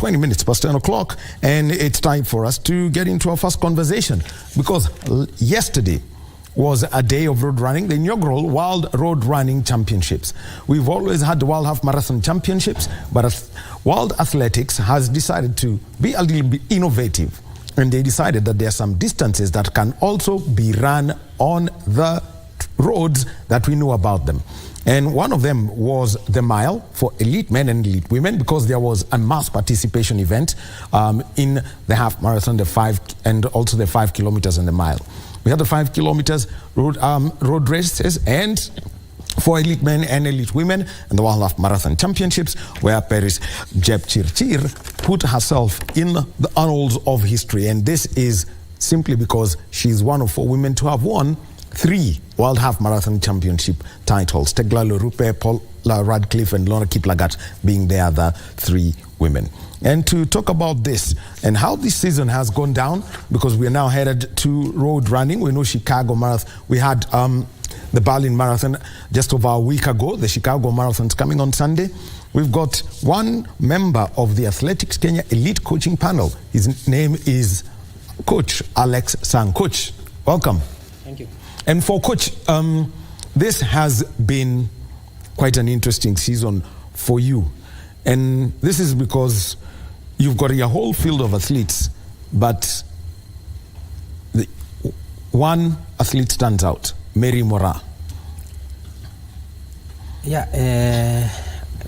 20 minutes past 10 o'clock, and it's time for us to get into our first conversation, because yesterday was a day of road running, the inaugural World Road Running Championships. We've always had the World Half Marathon Championships, but World Athletics has decided to be a little bit innovative, and they decided that there are some distances that can also be run on the roads that we know about them. And one of them was the mile for elite men and elite women, because there was a mass participation event in the half marathon, the 5, and also the 5 kilometers and the mile. We had the 5 kilometers road races, and for elite men and elite women, and the World Half Marathon Championships, where Paris Jepchirchir put herself in the annals of history. And this is simply because she's one of 4 women to have won 3 World Half Marathon Championship titles. Tegla Lorupe, Paula Radcliffe, and Lorna Kiplagat being the other 3 women. And to talk about this and how this season has gone down, because we are now headed to road running. We know Chicago Marathon. We had the Berlin Marathon just over a week ago. The Chicago Marathon's coming on Sunday. We've got one member of the Athletics Kenya Elite Coaching Panel. His name is Coach Alex Sang. Coach, welcome. Thank you. And for Coach, this has been quite an interesting season for you. And this is because you've got a whole field of athletes, but one athlete stands out, Mary Mora. Yeah,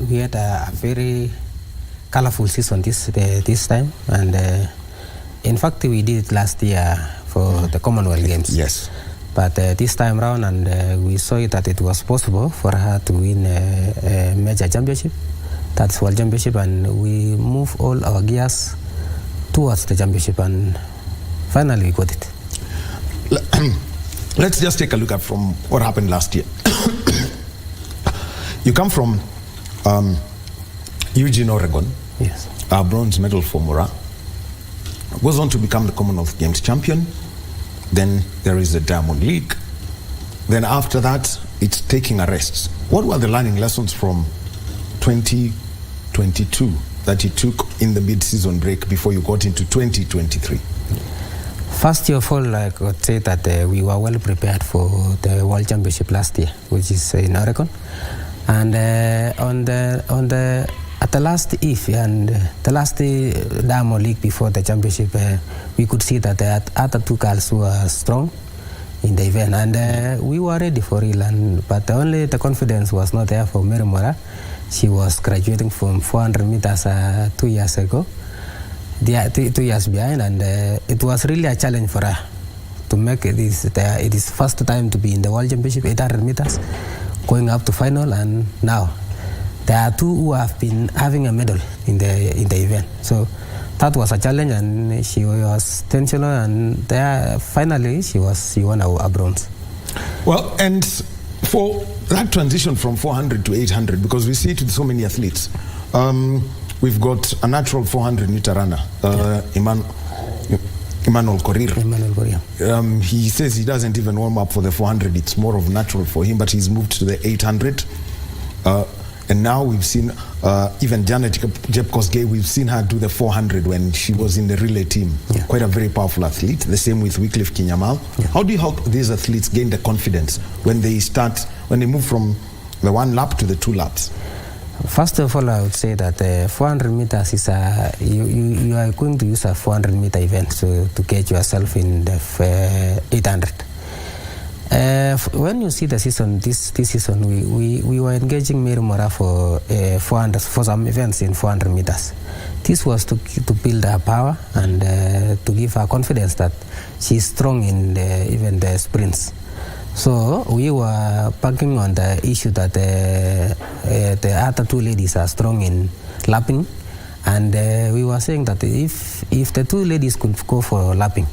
we had a very colorful season this time. And in fact, we did it last year for the Commonwealth Games. Yes. But this time around, and we saw that it was possible for her to win a major championship, that's World Championship, and we move all our gears towards the championship, and finally we got it. Let's just take a look at from what happened last year. You come from Eugene, Oregon. Yes. A bronze medal for Mora. Goes on to become the Commonwealth Games champion. Then there is the Diamond League. Then after that, it's taking a rest. What were the learning lessons from 2022 that you took in the mid-season break before you got into 2023? First of all, I could say that we were well prepared for the World Championship last year, which is in Oregon. And at the last eve and the last Diamond League before the championship, we could see that the other 2 girls were strong in the event, and we were ready for real. But only the confidence was not there for Mary Mora. She was graduating from 400 meters 2 years ago, 2 years behind, and it was really a challenge for her to make it. It is first time to be in the World Championship, 800 meters, going up to final, and now there are 2 who have been having a medal in the event. So that was a challenge, and she was tensional, and there finally she won a bronze. Well, and for that transition from 400 to 800, because we see it with so many athletes, we've got a natural 400-meter runner, Emmanuel Korir. He says he doesn't even warm up for the 400. It's more of natural for him, but he's moved to the 800. And now we've seen even Janet Jepkosgei, we've seen her do the 400 when she was in the relay team. Yeah. Quite a very powerful athlete. The same with Wycliffe Kinyamal. Yeah. How do you help these athletes gain the confidence when they move from the 1 lap to the 2 laps? First of all, I would say that 400 meters is you are going to use a 400-meter event to get yourself in the 800. When you see the season, this season, we were engaging Mary Mora for 400 for some events in 400 meters. This was to build her power and to give her confidence that she's strong in even the sprints. So we were banking on the issue that the other 2 ladies are strong in lapping, and we were saying that if the 2 ladies could go for lapping,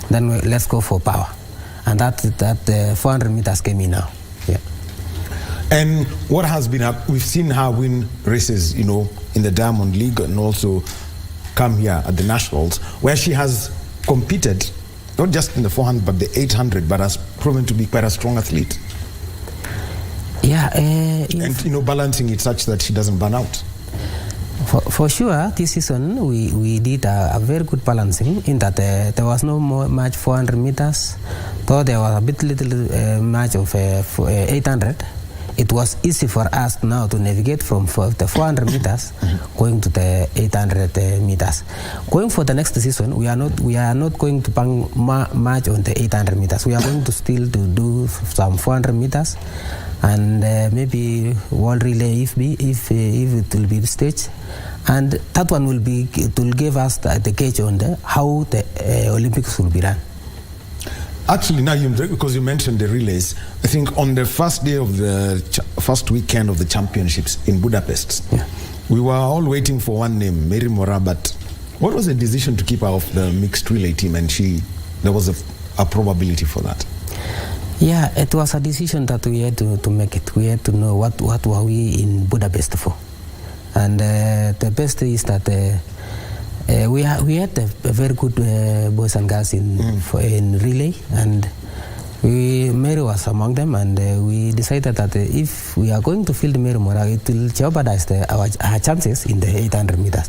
then let's go for power. And that 400 meters came in now. Yeah. And what has been, we've seen her win races, in the Diamond League, and also come here at the Nationals, where she has competed, not just in the 400, but the 800, but has proven to be quite a strong athlete. Yeah. And, balancing it such that she doesn't burn out. For sure, this season we did a very good balancing in that there was no more match 400 meters, though there was a bit little match of 800. It was easy for us now to navigate from the 400 meters going to the 800 meters. Going for the next season, we are not going to bang much on the 800 meters. We are going to still to do some 400 meters and maybe world relay if it will be staged. And that one will give us the gauge on how the Olympics will be run. Actually, now because you mentioned the relays, I think on the first day of the first weekend of the championships in Budapest, we were all waiting for one name, Mary Mora, but what was the decision to keep her off the mixed relay team? And there was a probability for that. Yeah, it was a decision that we had to make it. We had to know what were we in Budapest for. And the best is that we had a very good boys and girls in relay, and Mary was among them, and we decided that if we are going to field Mary Mora, it will jeopardize our chances in the 800 meters.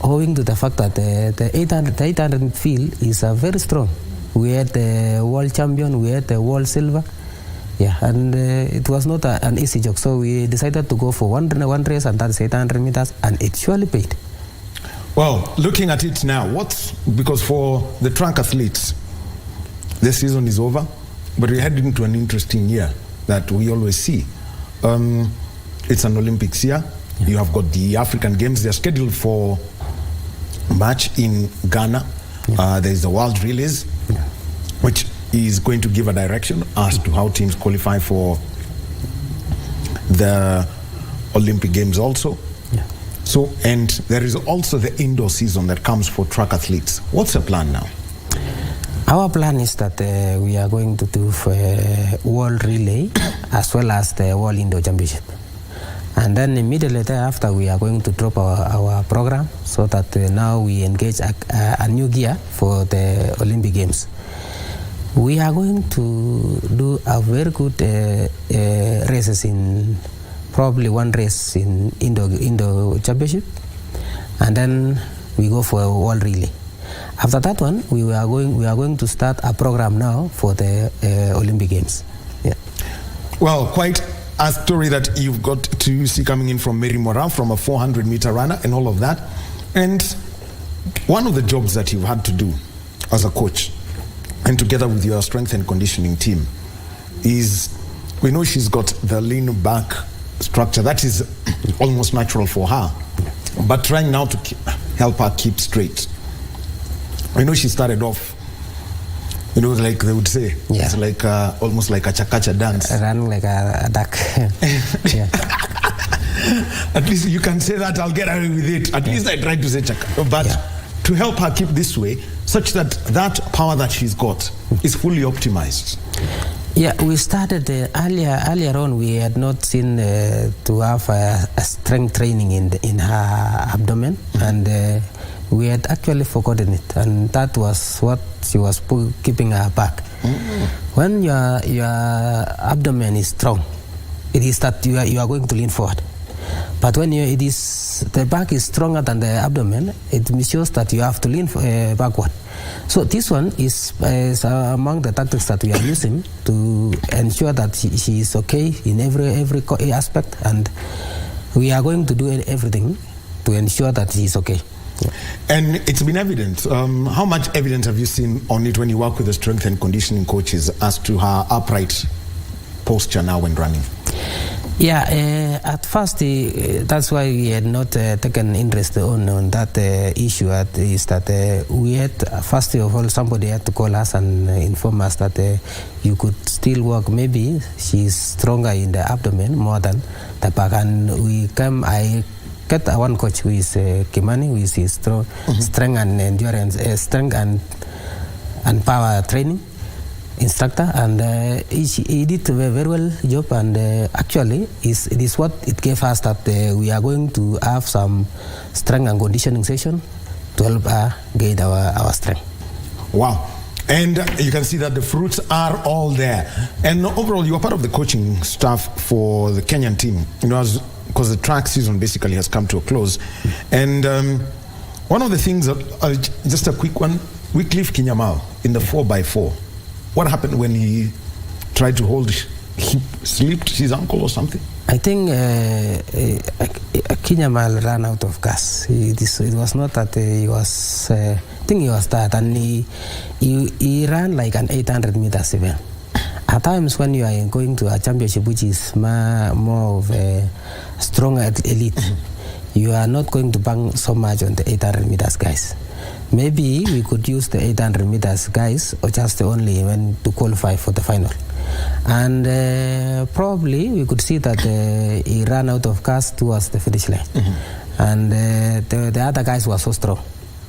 Owing to the fact that the 800 field is very strong. We had the world champion, we had the world silver. Yeah, and it was not an easy job, so we decided to go for one race, and that's 800 meters, and it surely paid. Well, looking at it now, because for the track athletes, the season is over, but we head into an interesting year that we always see. It's an Olympics year. Yeah. You have got the African Games. They're scheduled for March in Ghana. Yeah. There's the World Relays, which is going to give a direction as to how teams qualify for the Olympic Games also. So, and there is also the indoor season that comes for track athletes. What's the plan now? Our plan is that we are going to do for World Relay as well as the World Indoor Championship. And then immediately thereafter, we are going to drop our program so that now we engage a new gear for the Olympic Games. We are going to do a very good races in probably one race in Indo Championship, and then we go for a World Relay. After that one, we are going to start a program now for the Olympic Games. Yeah. Well, quite a story that you've got to see coming in from Mary Mora, from a 400-meter runner and all of that. And one of the jobs that you've had to do as a coach, and together with your strength and conditioning team, is we know she's got the lean back structure that is almost natural for her, but trying now to help her keep straight. I know she started off, like they would say, it's like almost like a chakacha dance. Running like a duck. At least you can say that, I'll get away with it. At least I tried to say chaka. But to help her keep this way, such that that power that she's got is fully optimized. Yeah, we started earlier on. We had not seen to have a strength training in her abdomen, and we had actually forgotten it, and that was what she was keeping her back. When your abdomen is strong, it is that you are going to lean forward. But when the back is stronger than the abdomen, it shows that you have to lean backward. So this one is among the tactics that we are using to ensure that she is okay in every aspect, and we are going to do everything to ensure that she is okay. Yeah. And it's been evident. How much evidence have you seen on it when you work with the strength and conditioning coaches as to her upright posture now when running? Yeah, at first, that's why we had not taken interest on that issue. Is that we had, first of all, somebody had to call us and inform us that you could still work. Maybe she's stronger in the abdomen more than the back. And I get one coach who is Kimani, who is strength and endurance, strength and power training instructor, and he did a very well job, and actually it is what it gave us that we are going to have some strength and conditioning session to help gain our strength. Wow. And you can see that the fruits are all there. And overall, you are part of the coaching staff for the Kenyan team. As because the track season basically has come to a close. And one of the things, just a quick one, Wycliffe Kinyamal in the 4x4. What happened when he tried to hold, he slipped his ankle or something? I think Kinyamal ran out of gas. It was not that he was, I think he was tired, and he ran like an 800 meters event. At times when you are going to a championship which is more of a strong elite, you are not going to bang so much on the 800 meters guys. Maybe we could use the 800 meters guys or just only when to qualify for the final. And probably we could see that he ran out of gas towards the finish line. And the other guys were so strong.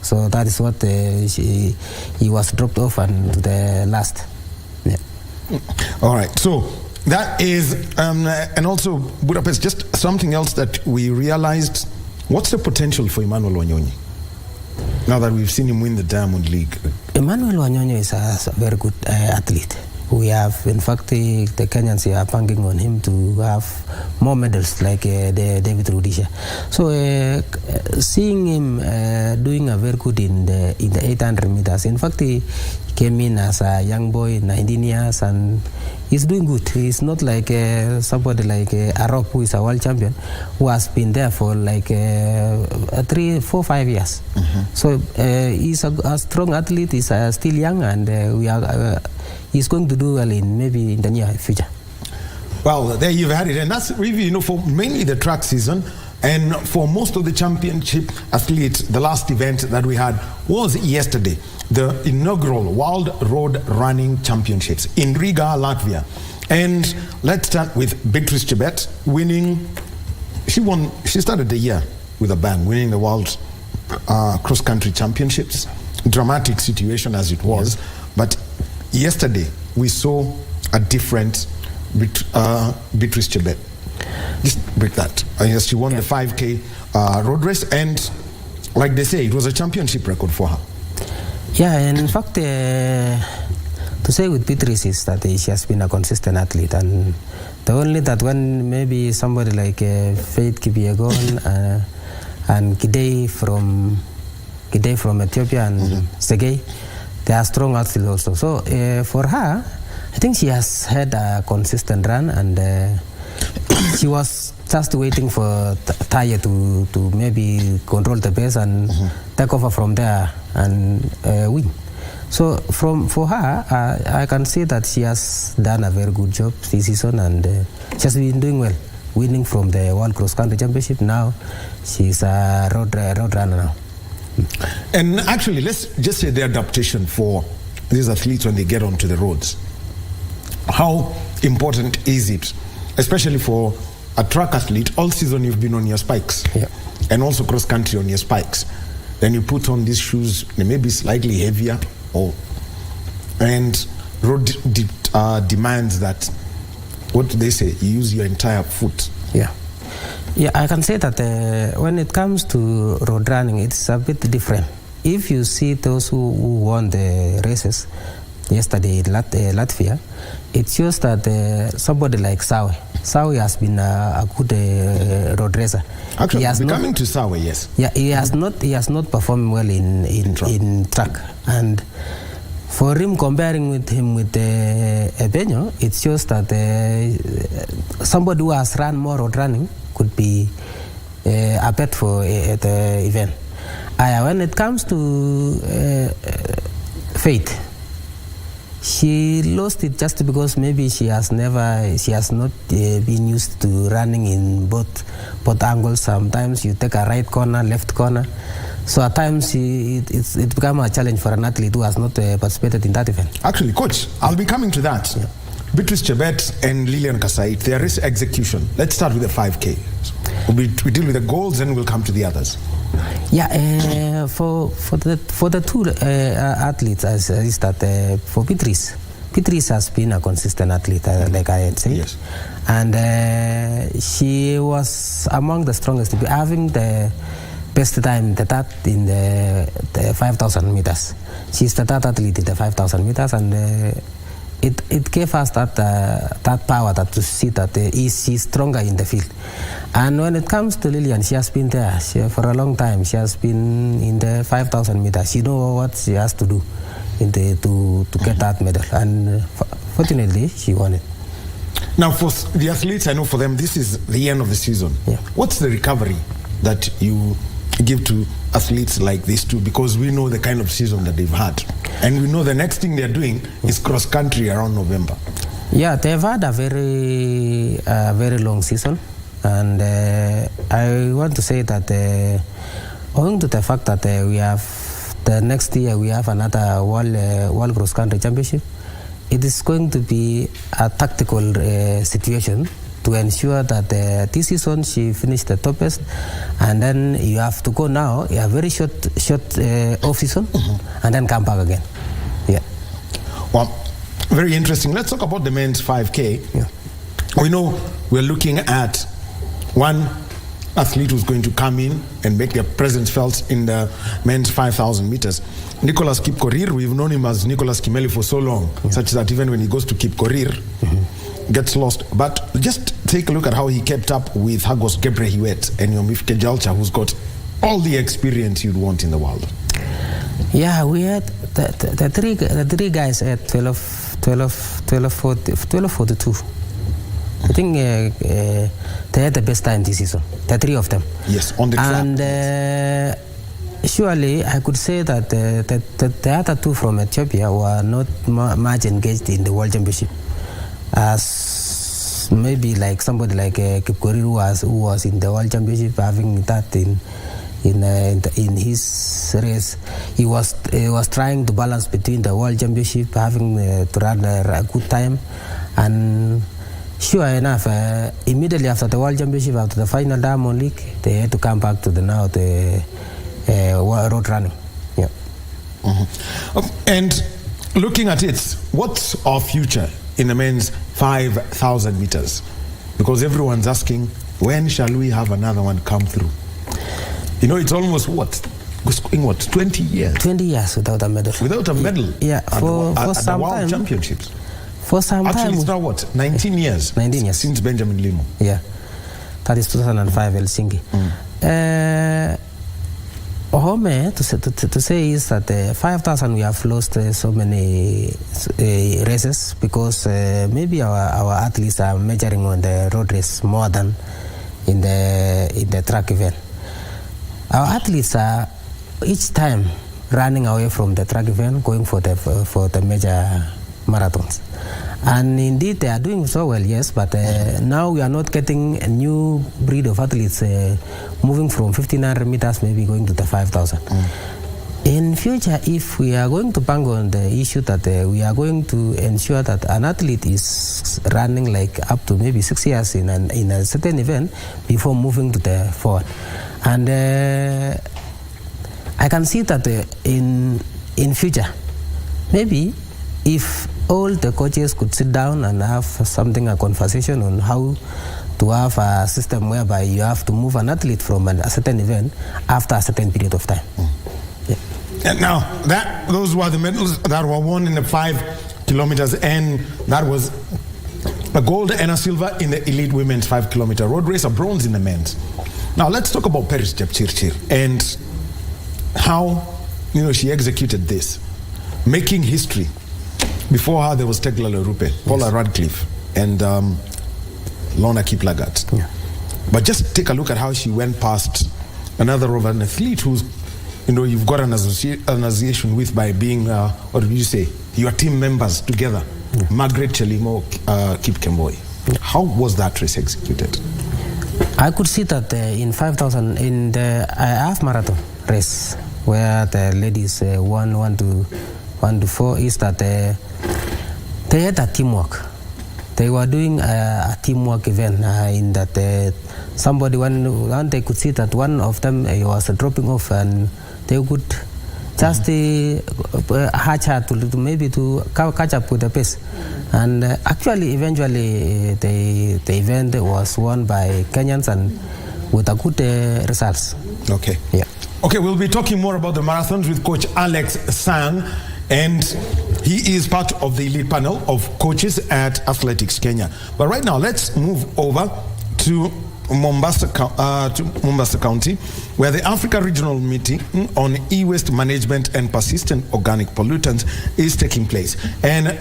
So that is what he was dropped off and the last. Yeah. All right, so that is, and also Budapest, just something else that we realized, what's the potential for Emmanuel Wanyonyi, now that we've seen him win the Diamond League? Emmanuel Wanyonyi is a very good athlete. We have, in fact, the Kenyans are banking on him to have more medals like David Rudisha. So seeing him doing a very good in the 800 meters. In fact, he came in as a young boy, 19 years, and he's doing good. He's not like somebody like Arop, who is a world champion, who has been there for like 3, 4, 5 years. So he's a strong athlete. He's still young, and he's going to do well maybe in the near future. Well, there you've had it, and that's really, for mainly the track season, and for most of the championship athletes, the last event that we had was yesterday, the inaugural World Road Running Championships in Riga, Latvia. And let's start with Beatrice Chebet winning. She started the year with a bang, winning the World Cross-Country Championships. Dramatic situation as it was, but yesterday we saw a different Beatrice Chebet. Just break that. Yes, she won the 5K road race, and like they say, it was a championship record for her. Yeah, and in fact, to say with Beatrice is that she has been a consistent athlete, and the only that when maybe somebody like Faith Kipyegon and Gidey from Ethiopia and Segei, they are strong athletes also. So for her, I think she has had a consistent run, and she was just waiting for Taya to maybe control the pace and take over from there and win. So for her, I can say that she has done a very good job this season, and she has been doing well, winning from the World Cross Country Championship. Now she's a road runner now. And actually, let's just say the adaptation for these athletes when they get onto the roads. How important is it, especially for a track athlete? All season you've been on your spikes, and also cross country on your spikes. Then you put on these shoes, they may be slightly heavier, and road demands that, what do they say, you use your entire foot. Yeah, I can say that when it comes to road running, it's a bit different. If you see those who won the races yesterday in Latvia, it shows that somebody like Sawi has been a good road racer. Actually, coming to Sawi, yes. Yeah, he has not performed well in track, and for him, comparing with him with Ebenyo, it shows that somebody who has run more road running could be a bet for the event. When it comes to Faith, she lost it just because maybe she has not been used to running in both angles. Sometimes you take a right corner, left corner. So at times it becomes a challenge for an athlete who has not participated in that event. Actually, Coach, I'll be coming to that. Yeah. Beatrice Chebet and Lilian Kasait, their race execution. Let's start with the 5K. We deal with the goals, and we'll come to the others. Yeah, for the two athletes, is that for Beatrice has been a consistent athlete, like I had said. Yes. And she was among the strongest, having the best time in the 5,000 meters. She's the third athlete in the 5,000 meters, and it gave us that power to see that she's stronger in the field. And when it comes to Lillian, she has been there for a long time. She has been in the 5,000 meters. She knows what she has to do to get that medal. And fortunately, she won it. Now, for the athletes, I know for them, this is the end of the season. Yeah. What's the recovery that you give to athletes like these two? Because we know the kind of season that they've had. And we know the next thing they're doing is cross-country around November. Yeah, they've had a very long season. And I want to say that owing to the fact that we have, the next year we have another World Cross-Country Championship, it is going to be a tactical situation to ensure that this season she finished the toppest, and then you have to go now, a very short off season, and then come back again. Yeah. Well, very interesting. Let's talk about the men's 5K. Yeah. We know we're looking at one athlete who's going to come in and make their presence felt in the men's 5,000 meters. Nicholas Kipkorir, we've known him as Nicholas Kimeli for so long, such that even when he goes to Kipkorir, gets lost. But just take a look at how he kept up with Hagos Gebrehiwet and Yomif Kejalcha, who's got all the experience you'd want in the world. Yeah, we had the three guys at 12:42. I think they had the best time this season, the three of them. Yes, on the track. And surely I could say that the other two from Ethiopia were not much engaged in the World Championship. As maybe like somebody like Kipkorir who was in the World Championship, having that in his race, he was trying to balance between the World Championship, having to run a good time, and sure enough, immediately after the World Championship, after the final Diamond League, they had to come back to the road running. Yeah. And looking at it, what's our future in the men's 5,000 meters? Because everyone's asking, when shall we have another one come through? You know, it's almost 20 years? 20 years without a medal. Without a medal? Yeah, for at some the World time. Championships. For some Actually, time. it's now what? 19 years? 19 years. Since Benjamin Limo. Yeah. That is 2005 Helsinki. To say is that 5,000 we have lost so many races because maybe our athletes are measuring on the road race more than in the track event. Our athletes are each time running away from the track event, going for the major marathons. And indeed, they are doing so well, yes, but now we are not getting a new breed of athletes moving from 1,500 meters, maybe going to the 5,000. In future, if we are going to bang on the issue that we are going to ensure that an athlete is running like up to maybe 6 years in a certain event before moving to the forward. And I can see that in future, maybe if all the coaches could sit down and have a conversation on how to have a system whereby you have to move an athlete from a certain event after a certain period of time. Yeah. And now, those were the medals that were won in the 5 kilometers, and that was a gold and a silver in the elite women's 5 kilometer road race, a bronze in the men's. Now, let's talk about Peris Jepchirchir and how she executed this, making history. Before her, there was Tegla Lerupe, Paula Radcliffe, and Lorna Kiplagat. Yeah. But just take a look at how she went past another of an athlete who's, you've got an association with by being, what did you say, your team members together. Yeah. Margaret Chelimo Kipkemboi. Yeah. How was that race executed? I could see that in 5,000, in the half marathon race, where the ladies won 1 to 4, is that they had a teamwork. They were doing a teamwork event in that one they could see that one of them was dropping off, and they could just hatch her to maybe to catch up with the pace. And actually, eventually, the event was won by Kenyans and with a good results. Okay. Yeah. Okay, we'll be talking more about the marathons with Coach Alex Sang. And He is part of the elite panel of coaches at Athletics Kenya. But right now, let's move over to Mombasa County, where the Africa Regional Meeting on e-waste management and persistent organic pollutants is taking place. And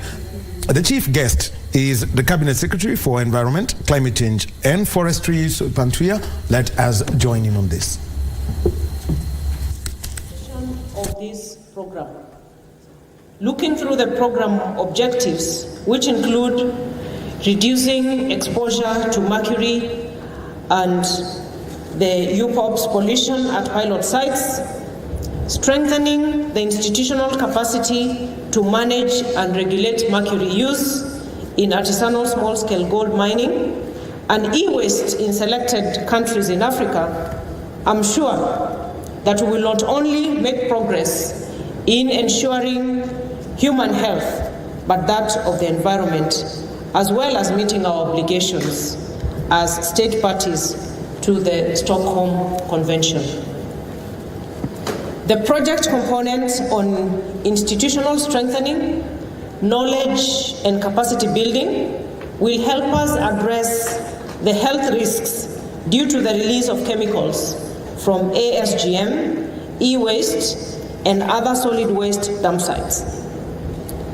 the chief guest is the Cabinet Secretary for Environment, Climate Change and Forestry, Pantuia. Let us join him on this. Of this program. Looking through the program objectives, which include reducing exposure to mercury and the UPOP's pollution at pilot sites, strengthening the institutional capacity to manage and regulate mercury use in artisanal small-scale gold mining, and e-waste in selected countries in Africa, I'm sure that we will not only make progress in ensuring human health, but that of the environment, as well as meeting our obligations as state parties to the Stockholm Convention. The project component on institutional strengthening, knowledge and capacity building will help us address the health risks due to the release of chemicals from ASGM, e-waste, and other solid waste dump sites.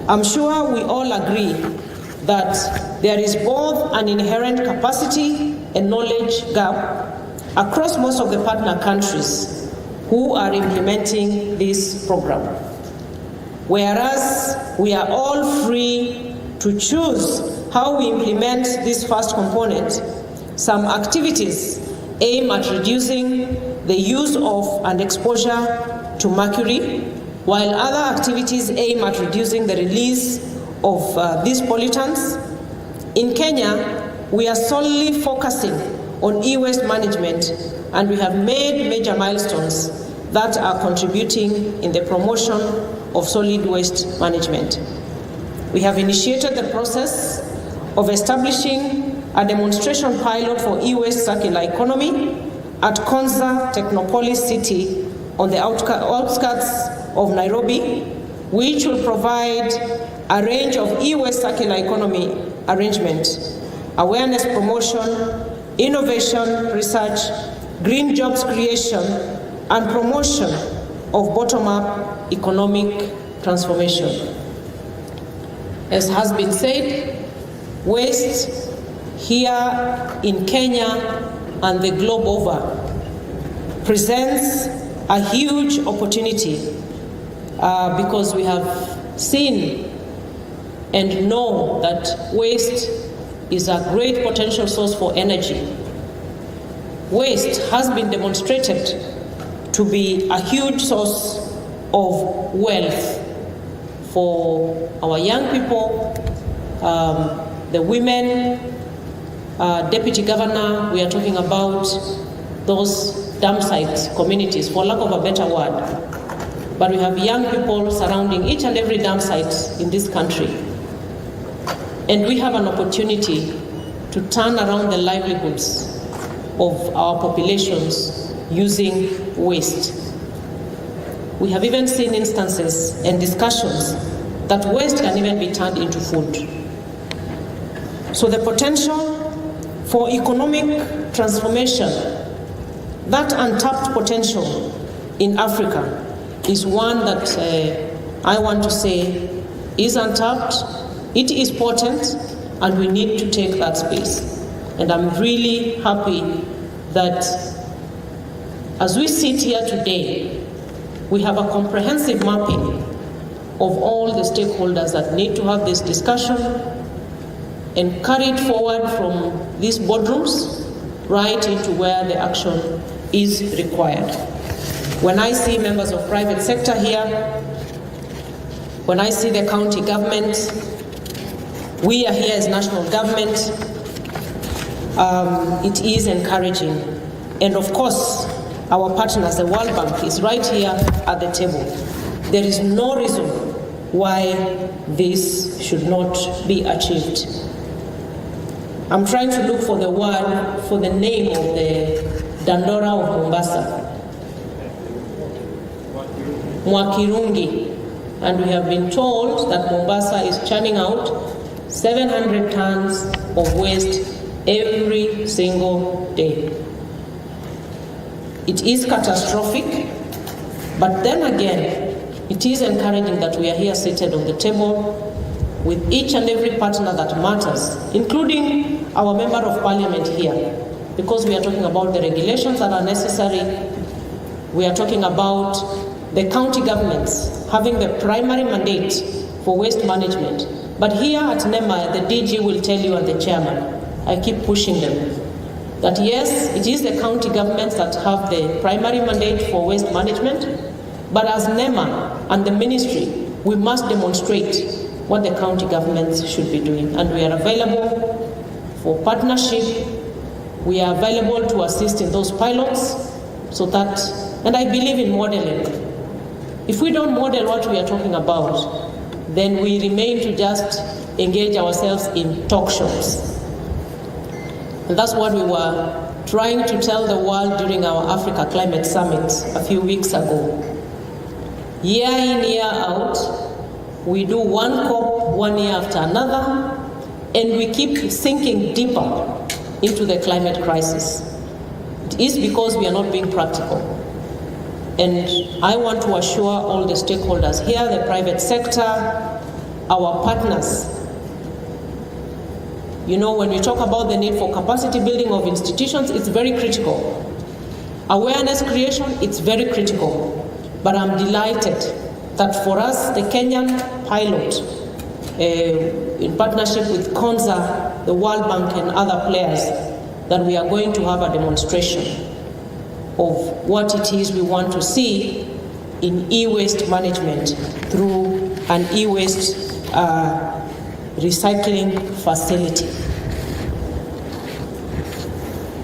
I'm sure we all agree that there is both an inherent capacity and knowledge gap across most of the partner countries who are implementing this program. Whereas we are all free to choose how we implement this first component, some activities aim at reducing the use of and exposure to mercury, while other activities aim at reducing the release of these pollutants. In Kenya, we are solely focusing on e-waste management, and we have made major milestones that are contributing in the promotion of solid waste management. We have initiated the process of establishing a demonstration pilot for e-waste circular economy at Konza Technopolis City on the outskirts of Nairobi, which will provide a range of e-waste circular economy arrangement, awareness promotion, innovation, research, green jobs creation, and promotion of bottom-up economic transformation. As has been said, waste here in Kenya and the globe over presents a huge opportunity because we have seen and know that waste is a great potential source for energy. Waste has been demonstrated to be a huge source of wealth for our young people, the women. Deputy Governor, we are talking about those dump site communities, for lack of a better word. But we have young people surrounding each and every dump site in this country. And we have an opportunity to turn around the livelihoods of our populations using waste. We have even seen instances and discussions that waste can even be turned into food. So the potential for economic transformation, that untapped potential in Africa is one that I want to say is untapped, it is potent, and we need to take that space. And I'm really happy that as we sit here today, we have a comprehensive mapping of all the stakeholders that need to have this discussion and carry it forward from these boardrooms right into where the action is required. When I see members of private sector here, when I see the county government, we are here as national government, it is encouraging. And of course, our partners, the World Bank, is right here at the table. There is no reason why this should not be achieved. I'm trying to look for the word, for the name of the Dandora of Mombasa. Mwakirungi. and we have been told that Mombasa is churning out 700 tons of waste every single day. It is catastrophic, but then again, it is encouraging that we are here seated on the table with each and every partner that matters, including our Member of Parliament here, because we are talking about the regulations that are necessary. We are talking about the county governments having the primary mandate for waste management. But here at NEMA, the DG will tell you and the chairman, I keep pushing them, that yes, it is the county governments that have the primary mandate for waste management, but as NEMA and the ministry, we must demonstrate what the county governments should be doing. And we are available for partnership. We are available to assist in those pilots so that, and I believe in modeling. If we don't model what we are talking about, then we remain to just engage ourselves in talk shows. And that's what we were trying to tell the world during our Africa Climate Summit a few weeks ago. Year in, year out, we do one COP 1 year after another, and we keep sinking deeper into the climate crisis. It is because we are not being practical. And I want to assure all the stakeholders here, the private sector, our partners. You know, when we talk about the need for capacity building of institutions, it's very critical. Awareness creation, it's very critical. But I'm delighted that for us, the Kenyan pilot, in partnership with KONZA, the World Bank and other players, that we are going to have a demonstration of what it is we want to see in e-waste management through an e-waste recycling facility.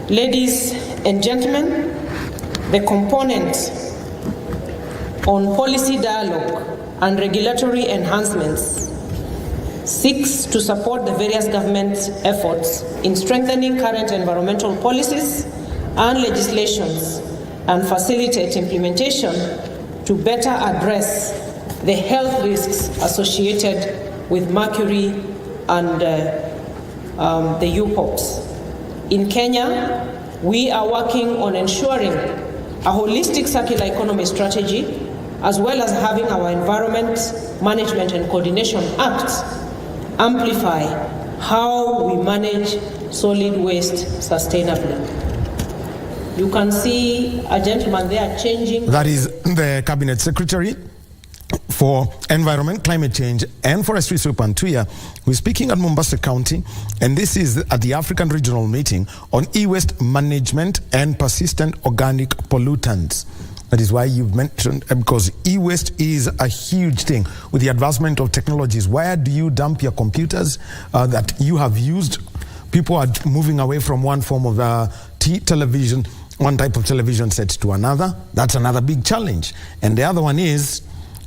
Ladies and gentlemen, the component on policy dialogue and regulatory enhancements seeks to support the various government efforts in strengthening current environmental policies and legislations and facilitate implementation to better address the health risks associated with mercury and the UPOPs. In Kenya, we are working on ensuring a holistic circular economy strategy, as well as having our Environment Management and Coordination Act amplify how we manage solid waste sustainably. You can see a gentleman there changing. That is the Cabinet Secretary for Environment, Climate Change and Forestry, Supantuya, who is speaking at Mombasa County, and this is at the African Regional Meeting on e-waste management and persistent organic pollutants. That is why you've mentioned, because e-waste is a huge thing with the advancement of technologies. Where do you dump your computers that you have used? People are moving away from one form of television, one type of television set to another. That's another big challenge. And the other one is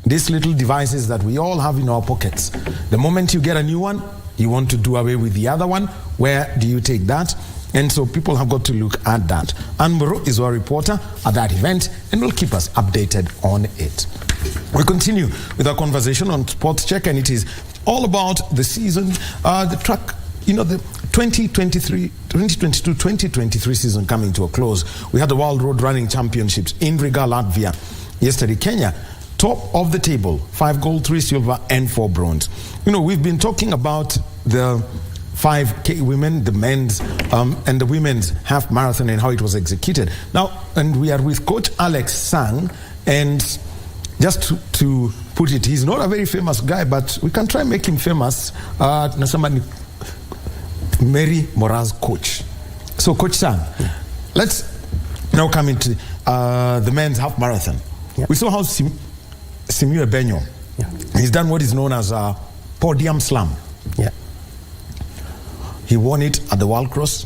these little devices that we all have in our pockets. The moment you get a new one, you want to do away with the other one. Where do you take that? And so people have got to look at that. Anne Muro is our reporter at that event and will keep us updated on it. We continue with our conversation on Sports Check, and it is all about the season, the track, you know, the 2022-2023 season coming to a close. We had the World Road Running Championships in Riga, Latvia yesterday. Kenya, top of the table, 5 gold, 3 silver, and 4 bronze. You know, we've been talking about the 5K women, the men's and the women's half marathon and how it was executed. Now, and we are with Coach Alex Sang, and just to put it, he's not a very famous guy, but we can try and make him famous. Mary Mora's coach. So, Coach Sang, let's now come into the men's half marathon. Yeah. We saw how Simue Benyo, he's done what is known as a podium slam. Yeah. He won it at the World Cross,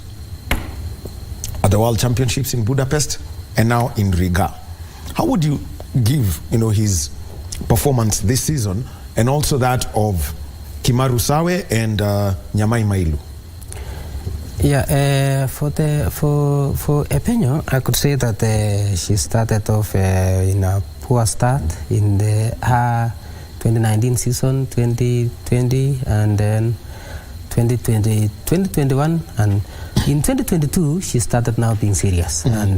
at the World Championships in Budapest, and now in Riga. How would you give, you know, his performance this season, and also that of Kimaru Sawe and Nyamai Mailu? Yeah, for Epenyo, I could say that she started off in a poor start in her 2019 season, 2020, and then 2021, and in 2022 she started now being serious, and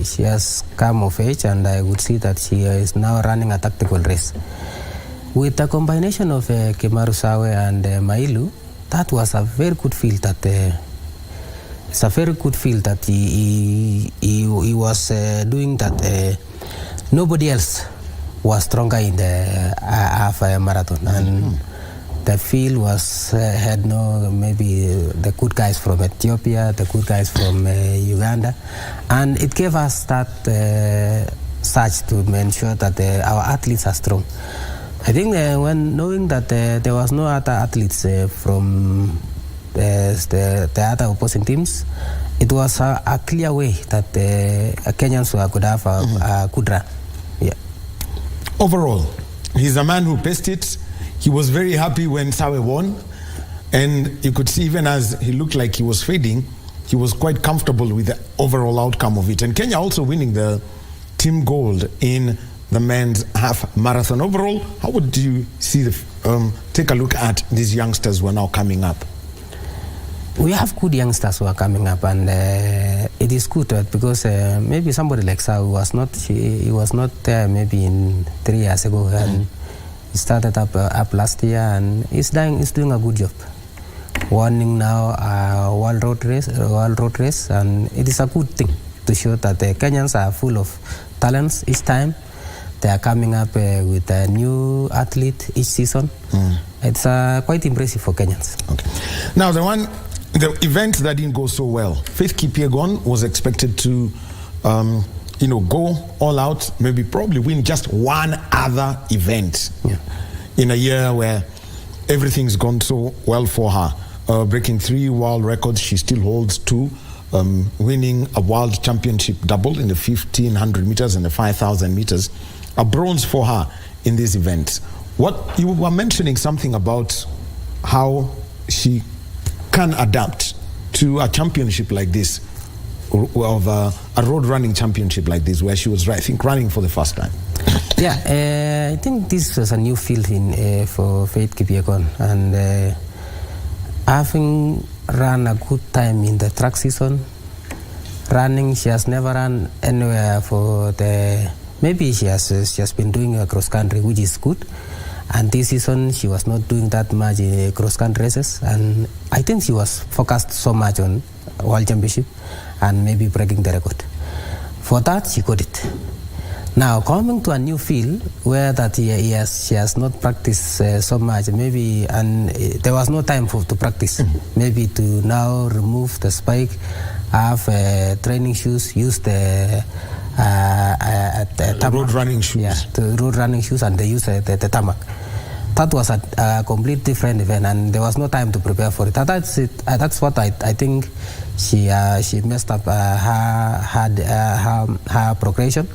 she has come of age, and I would see that she is now running a tactical race. With the combination of Kimaru Sawe and Mailu, that was a very good field that it's a very good field that he was doing that. Nobody else was stronger in the half marathon, and the field was had maybe the good guys from Ethiopia, the good guys from Uganda, and it gave us that surge to ensure that our athletes are strong. I think when knowing that there was no other athletes from the other opposing teams, it was a clear way that Kenyans could have a good run. Yeah. Overall, he's a man who paced it. He was very happy when Sawe won, and you could see even as he looked like he was fading, he was quite comfortable with the overall outcome of it. And Kenya also winning the team gold in the men's half marathon. Overall, how would you see take a look at these youngsters who are now coming up? We have good youngsters who are coming up, and it is good because maybe somebody like Sawe he was not there maybe in 3 years ago, and he started up last year, and he's doing a good job. Winning now a world road race, and it is a good thing to show that the Kenyans are full of talents each time. They are coming up with a new athlete each season. It's quite impressive for Kenyans. Okay. Now the event that didn't go so well, Faith Kipyegon was expected to go all out, probably win just one other event in a year where everything's gone so well for her. Breaking 3 world records, she still holds 2. Winning a world championship double in the 1500 meters and the 5000 meters. A bronze for her in this event. What you were mentioning something about how she can adapt to a championship like this, of a road running championship like this, where she was, I think, running for the first time. Yeah, I think this was a new field for Faith Kipyegon, and having run a good time in the track season, running, she has never run anywhere for the. Maybe she has been doing a cross country, which is good. And this season she was not doing that much in cross country races, and I think she was focused so much on World Championship and maybe breaking the record. For that she got it. Now coming to a new field where that she has not practiced so much, maybe, and there was no time to practice. Maybe to now remove the spike, have training shoes, use the road running shoes. Yeah, the road running shoes, and they use the tarmac. That was a complete different event, and there was no time to prepare for it. That's what I think she messed up her progression.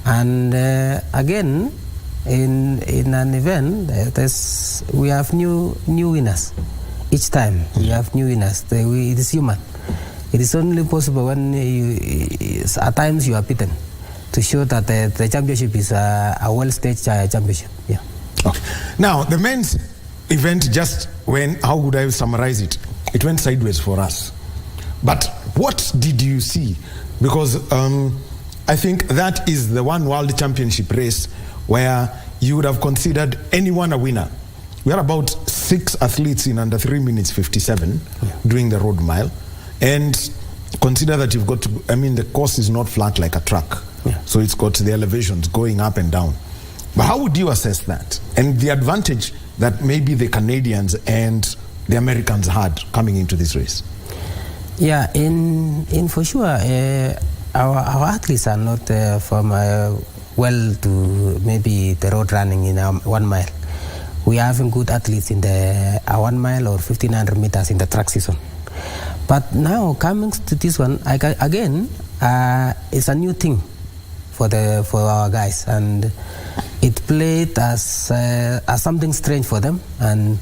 And again, in an event, we have new winners each time. We have new winners. It is human. It is only possible when at times you are beaten, to show that the championship is a well-staged championship. Yeah. Okay. Now, the men's event just went, how would I summarize it? It went sideways for us. But what did you see? Because I think that is the one world championship race where you would have considered anyone a winner. We are about 6 athletes in under 3 minutes 57 doing the road mile. And consider that you've got to, the course is not flat like a truck. Yeah. So it's got the elevations going up and down. But how would you assess that? And the advantage that maybe the Canadians and the Americans had coming into this race? Yeah, in for sure, our athletes are not from well to maybe the road running in 1 mile. We are having good athletes in the 1 mile or 1500 meters in the track season. But now coming to this one, again, it's a new thing for our guys, and it played as something strange for them. And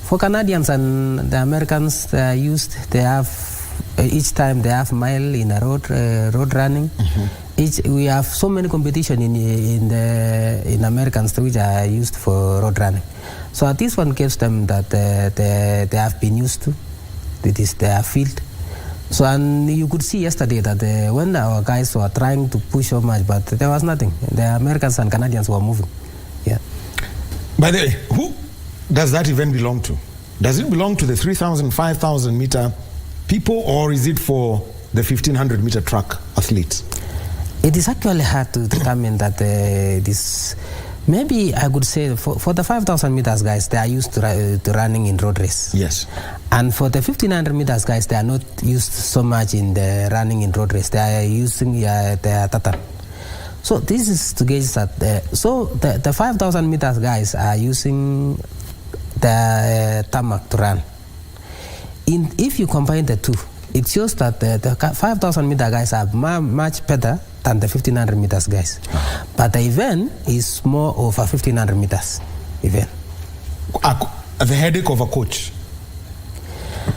for Canadians and the Americans, each time they have mile in a road running. We have so many competition in Americans which are used for road running. So this one gives them that they have been used to. It is their field. So and you could see yesterday that when our guys were trying to push so much, but there was nothing. The Americans and Canadians were moving. Yeah. By the way, who does that event belong to? Does it belong to the 3,000, 5,000 meter people, or is it for the 1,500 meter track athletes? It is actually hard to determine that this. Maybe I could say for the 5,000 meters guys, they are used to running in road race. Yes. And for the 1,500 meters guys, they are not used so much in the running in road race. They are using their tatan. So this is to gauge that. The 5,000 meters guys are using the tarmac to run. If you combine the two, it shows that the 5,000 meter guys are much better than the 1,500 meters guys. But the event is more of a 1,500 meters event. The headache of a coach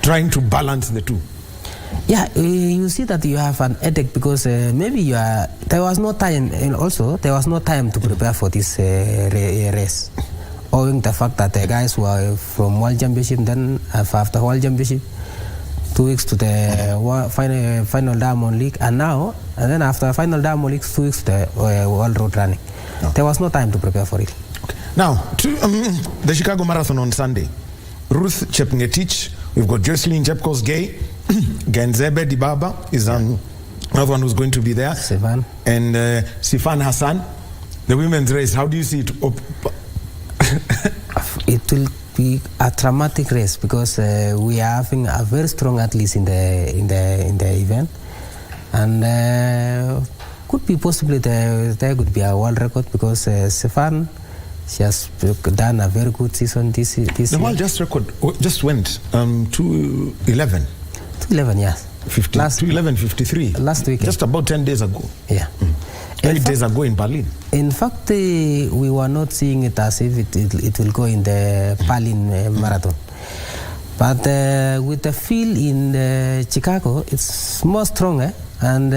trying to balance the two. Yeah, you see that you have an headache because maybe there was no time, and also there was no time to prepare for this race, owing the fact that the guys were from World Championship, then after World Championship, 2 weeks to the final Diamond League, and then after final Diamond League, 2 weeks to the World Road Running. No. There was no time to prepare for it. Okay. Now, to the Chicago Marathon on Sunday, Ruth Chepngetich, we've got Jocelyn Chepkosgei, Genzebe Dibaba is another one who's going to be there. Sifan. And Sifan Hassan. The women's race, how do you see it? It will be a dramatic race because we are having a very strong athletes in the event, and could be possibly there could be a world record because Sifan, she has done a very good season this year. The world just went 2:11. 2:11, yes. 2:11:53. Last weekend. Just about 10 days ago. Yeah. 8 days ago in Berlin. In fact, we were not seeing it as if it will go in the Berlin marathon. But with the field in Chicago, it's more stronger, and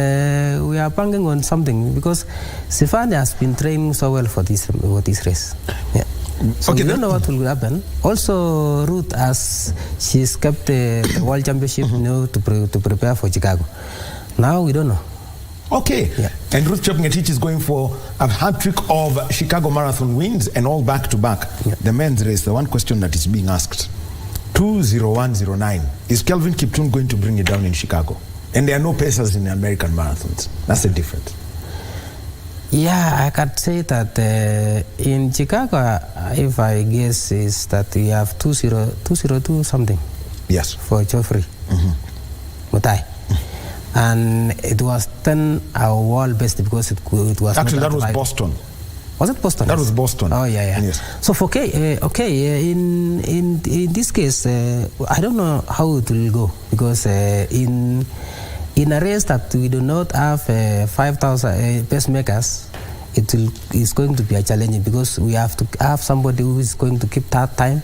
we are banking on something because Sifan has been training so well for this race. Yeah. So we don't know what will happen. Also, Ruth, as she's kept the World Championship, to prepare for Chicago. Now we don't know. Okay. Yeah. And Ruth Chepngetich is going for a hat-trick of Chicago Marathon wins and all back-to-back. Yeah. The men's race, the one question that is being asked, 2:01:09. Is Kelvin Kiptum going to bring it down in Chicago? And there are no pacers in the American marathons. That's the difference. Yeah, I could say that in Chicago, if I guess, is that we have 2:02 something. Yes. For Geoffrey Mutai. And it was 10 our world best because it was actually that was Boston. Was it Boston? That was Boston. Oh yeah. Yes. So for in this case, I don't know how it will go because in a race that we do not have 5,000 pacemakers, it's going to be a challenge because we have to have somebody who is going to keep that time.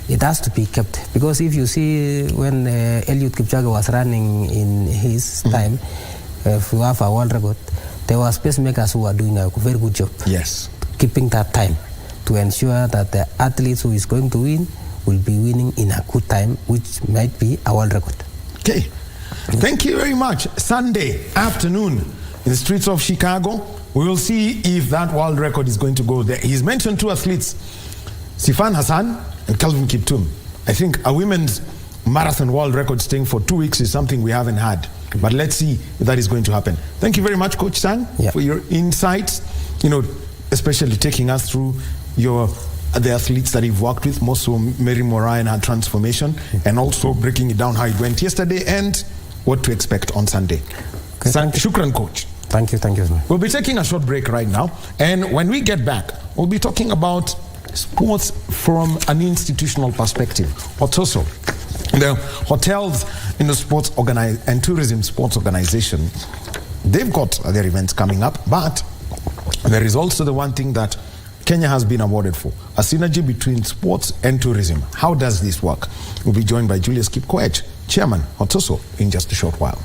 It has to be kept because if you see when Eliud Kipchoge was running in his time, if you have a world record, there were pacemakers who are doing a very good job. Yes, keeping that time to ensure that the athlete who is going to win will be winning in a good time, which might be a world record. Okay, thank you very much. Sunday afternoon in the streets of Chicago, we will see if that world record is going to go there. He's mentioned 2 athletes, Sifan Hassan and Kelvin Kiptum. I think a women's marathon world record staying for 2 weeks is something we haven't had. But let's see if that is going to happen. Thank you very much, Coach Sang, for your insights, especially taking us through the athletes that you've worked with, most so Mary Morai and her transformation, and also breaking it down how it went yesterday and what to expect on Sunday. Okay, Shukran, Coach. Thank you. We'll be taking a short break right now, and when we get back, we'll be talking about sports from an institutional perspective. Hotoso, the hotels in the sports and tourism sports organization, they've got their events coming up, but there is also the one thing that Kenya has been awarded for, a synergy between sports and tourism. How does this work? We'll be joined by Julius Kipkoech, Chairman Hotoso, in just a short while.